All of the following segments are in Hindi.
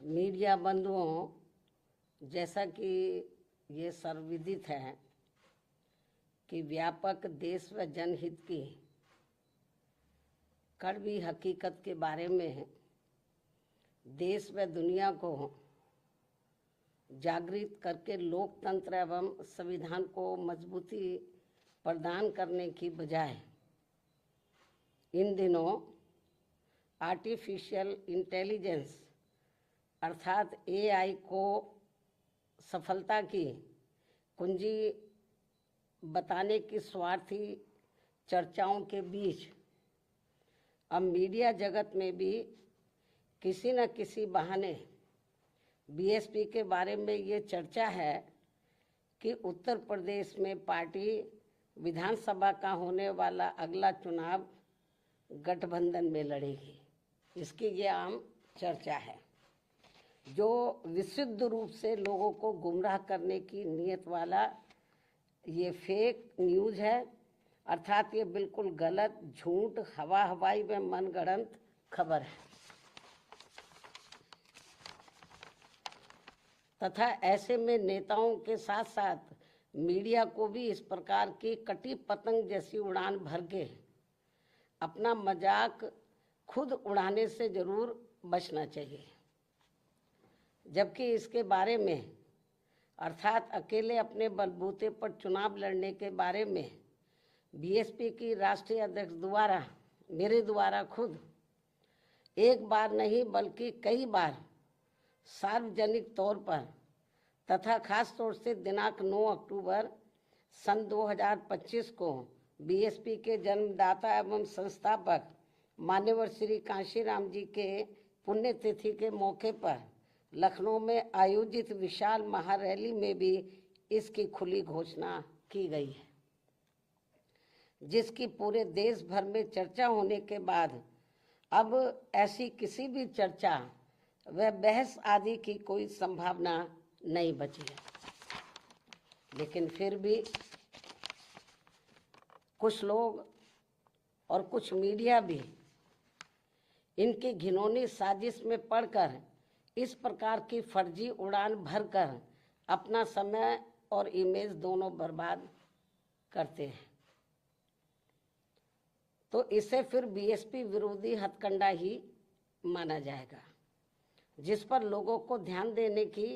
मीडिया बंधुओं, जैसा कि ये सर्वविदित है कि व्यापक देश व जनहित की कड़वी हकीकत के बारे में देश व दुनिया को जागृत करके लोकतंत्र एवं संविधान को मजबूती प्रदान करने की बजाय इन दिनों आर्टिफिशियल इंटेलिजेंस अर्थात एआई को सफलता की कुंजी बताने की स्वार्थी चर्चाओं के बीच अब मीडिया जगत में भी किसी न किसी बहाने बीएसपी के बारे में ये चर्चा है कि उत्तर प्रदेश में पार्टी विधानसभा का होने वाला अगला चुनाव गठबंधन में लड़ेगी। इसकी ये आम चर्चा है, जो विशुद्ध रूप से लोगों को गुमराह करने की नीयत वाला ये फेक न्यूज़ है। अर्थात ये बिल्कुल गलत, झूठ, हवाई व मनगढ़ंत खबर है तथा ऐसे में नेताओं के साथ साथ मीडिया को भी इस प्रकार की कटी पतंग जैसी उड़ान भर के अपना मजाक खुद उड़ाने से जरूर बचना चाहिए। जबकि इसके बारे में अर्थात अकेले अपने बलबूते पर चुनाव लड़ने के बारे में बीएसपी की राष्ट्रीय अध्यक्ष द्वारा मेरे द्वारा खुद एक बार नहीं बल्कि कई बार सार्वजनिक तौर पर तथा खास तौर से दिनांक 9 अक्टूबर सन 2025 को बीएसपी के जन्मदाता एवं संस्थापक मान्यवर श्री कांशीराम जी के पुण्यतिथि के मौके पर लखनऊ में आयोजित विशाल महारैली में भी इसकी खुली घोषणा की गई है, जिसकी पूरे देश भर में चर्चा होने के बाद अब ऐसी किसी भी चर्चा व बहस आदि की कोई संभावना नहीं बची है। लेकिन फिर भी कुछ लोग और कुछ मीडिया भी इनकी घिनौनी साजिश में पड़कर इस प्रकार की फर्जी उड़ान भरकर अपना समय और इमेज दोनों बर्बाद करते हैं, तो इसे फिर बीएसपी विरोधी हथकंडा ही माना जाएगा, जिस पर लोगों को ध्यान देने की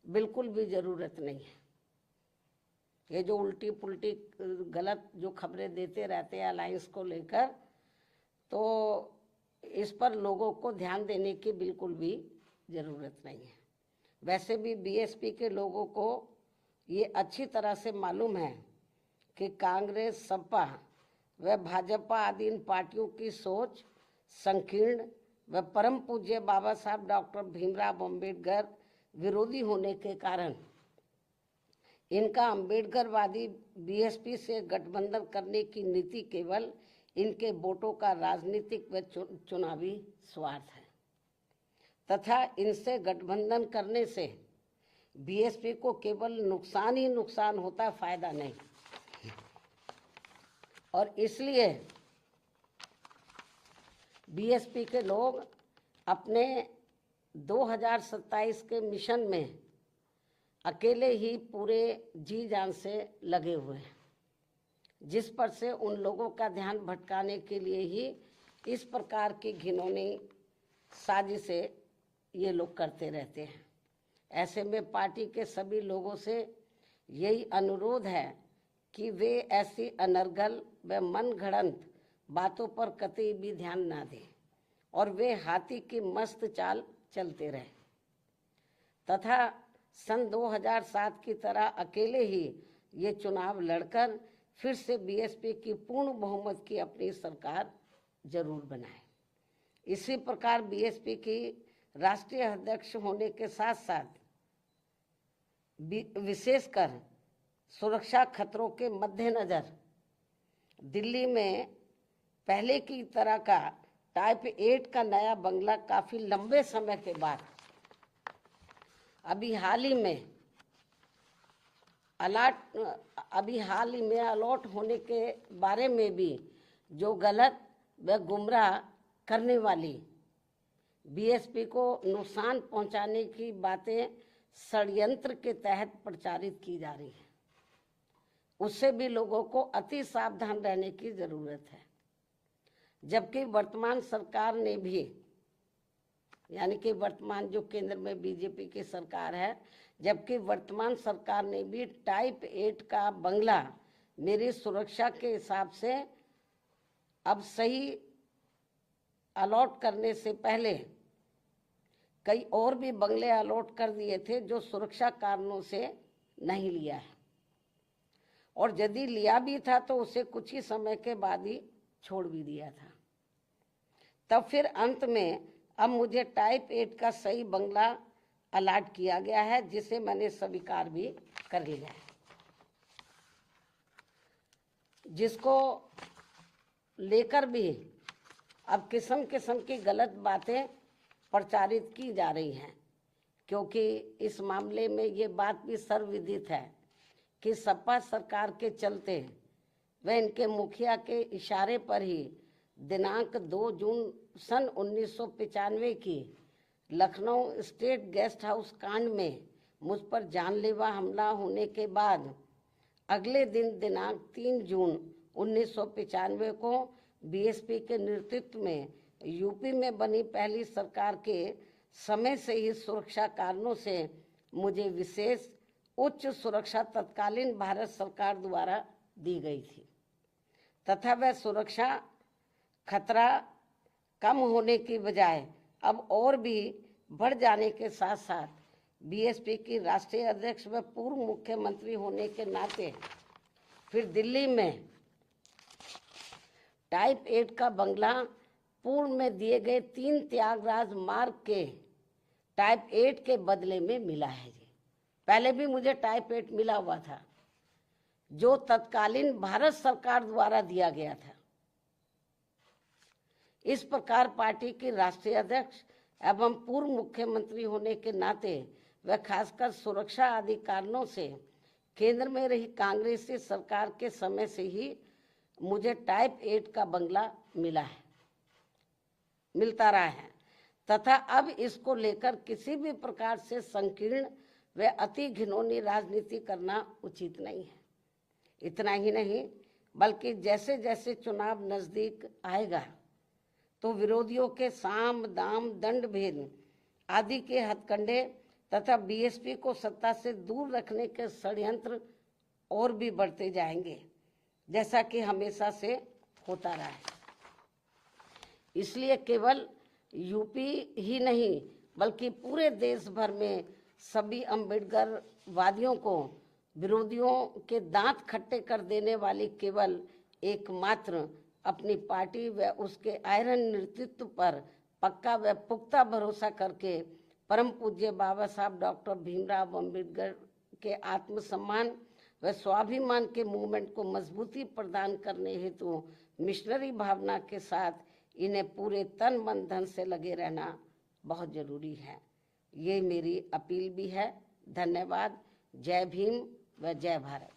बिल्कुल भी ज़रूरत नहीं है। ये जो उल्टी पुल्टी गलत जो खबरें देते रहते हैं अलायंस को लेकर, तो इस पर लोगों को ध्यान देने की बिल्कुल भी ज़रूरत नहीं है। वैसे भी बीएसपी के लोगों को ये अच्छी तरह से मालूम है कि कांग्रेस, सपा व भाजपा आदि इन पार्टियों की सोच संकीर्ण व परम पूज्य बाबा साहब डॉक्टर भीमराव अम्बेडकर विरोधी होने के कारण इनका अम्बेडकरवादी बीएसपी से गठबंधन करने की नीति केवल इनके वोटों का राजनीतिक व चुनावी स्वार्थ है तथा इनसे गठबंधन करने से बीएसपी को केवल नुकसान ही नुकसान होता है, फायदा नहीं। और इसलिए बीएसपी के लोग अपने 2027 के मिशन में अकेले ही पूरे जी जान से लगे हुए हैं, जिस पर से उन लोगों का ध्यान भटकाने के लिए ही इस प्रकार की घिनौनी साजिशें ये लोग करते रहते हैं। ऐसे में पार्टी के सभी लोगों से यही अनुरोध है कि वे ऐसी अनर्गल व मनगढ़ंत बातों पर कतई भी ध्यान ना दें और वे हाथी की मस्त चाल चलते रहे तथा सन 2007 की तरह अकेले ही ये चुनाव लड़कर फिर से बीएसपी की पूर्ण बहुमत की अपनी सरकार जरूर बनाए। इसी प्रकार बीएसपी की राष्ट्रीय अध्यक्ष होने के साथ साथ विशेषकर सुरक्षा खतरों के मद्देनजर दिल्ली में पहले की तरह का टाइप 8 का नया बंगला काफी लंबे समय के बाद अभी हाल ही में अलॉट होने के बारे में भी जो गलत व गुमराह करने वाली बीएसपी को नुकसान पहुंचाने की बातें षड्यंत्र के तहत प्रचारित की जा रही हैं, उससे भी लोगों को अति सावधान रहने की जरूरत है। जबकि वर्तमान सरकार ने भी, यानी कि वर्तमान जो केंद्र में बीजेपी की सरकार है, जबकि वर्तमान सरकार ने भी टाइप 8 का बंगला मेरी सुरक्षा के हिसाब से अब सही अलॉट करने से पहले कई और भी बंगले अलॉट कर दिए थे जो सुरक्षा कारणों से नहीं लिया है, और यदि लिया भी था तो उसे कुछ ही समय के बाद ही छोड़ भी दिया था। तब फिर अंत में अब मुझे टाइप 8 का सही बंगला अलॉट किया गया है, जिसे मैंने स्वीकार भी कर लिया है। जिसको लेकर भी अब किस्म किस्म की गलत बातें प्रचारित की जा रही हैं, क्योंकि इस मामले में ये बात भी सर्वविदित है कि सपा सरकार के चलते व इनके मुखिया के इशारे पर ही दिनांक 2 जून सन 1995 की लखनऊ स्टेट गेस्ट हाउस कांड में मुझ पर जानलेवा हमला होने के बाद अगले दिन दिनांक 3 जून 1995 को बीएसपी के नेतृत्व में यूपी में बनी पहली सरकार के समय से ही सुरक्षा कारणों से मुझे विशेष उच्च सुरक्षा तत्कालीन भारत सरकार द्वारा दी गई थी, तथा वह सुरक्षा खतरा कम होने की बजाय अब और भी बढ़ जाने के साथ साथ बीएसपी की राष्ट्रीय अध्यक्ष व पूर्व मुख्यमंत्री होने के नाते फिर दिल्ली में टाइप 8 का बंगला पूर्व में दिए गए 3 त्यागराज मार्ग के टाइप 8 के बदले में मिला है जी। पहले भी मुझे टाइप 8 मिला हुआ था जो तत्कालीन भारत सरकार द्वारा दिया गया था। इस प्रकार पार्टी की राष्ट्रीय अध्यक्ष एवं पूर्व मुख्यमंत्री होने के नाते व खासकर सुरक्षा आदि कारणों से केंद्र में रही कांग्रेसी सरकार के समय से ही मुझे टाइप 8 का बंगला मिलता रहा है, तथा अब इसको लेकर किसी भी प्रकार से संकीर्ण व अति घिनौनी राजनीति करना उचित नहीं है। इतना ही नहीं बल्कि जैसे जैसे चुनाव नजदीक आएगा तो विरोधियों के साम दाम दंड भेद आदि के हथकंडे तथा बीएसपी को सत्ता से दूर रखने के षड्यंत्र और भी बढ़ते जाएंगे, जैसा कि हमेशा से होता रहा है। इसलिए केवल यूपी ही नहीं बल्कि पूरे देश भर में सभी अम्बेडकर वादियों को विरोधियों के दांत खट्टे कर देने वाली केवल एकमात्र अपनी पार्टी व उसके आयरन नेतृत्व पर पक्का व पुख्ता भरोसा करके परम पूज्य बाबा साहब डॉक्टर भीमराव अम्बेडकर के आत्मसम्मान व स्वाभिमान के मूवमेंट को मजबूती प्रदान करने हेतु मिशनरी भावना के साथ इन्हें पूरे तन मन धन से लगे रहना बहुत जरूरी है। ये मेरी अपील भी है। धन्यवाद। जय भीम व जय भारत।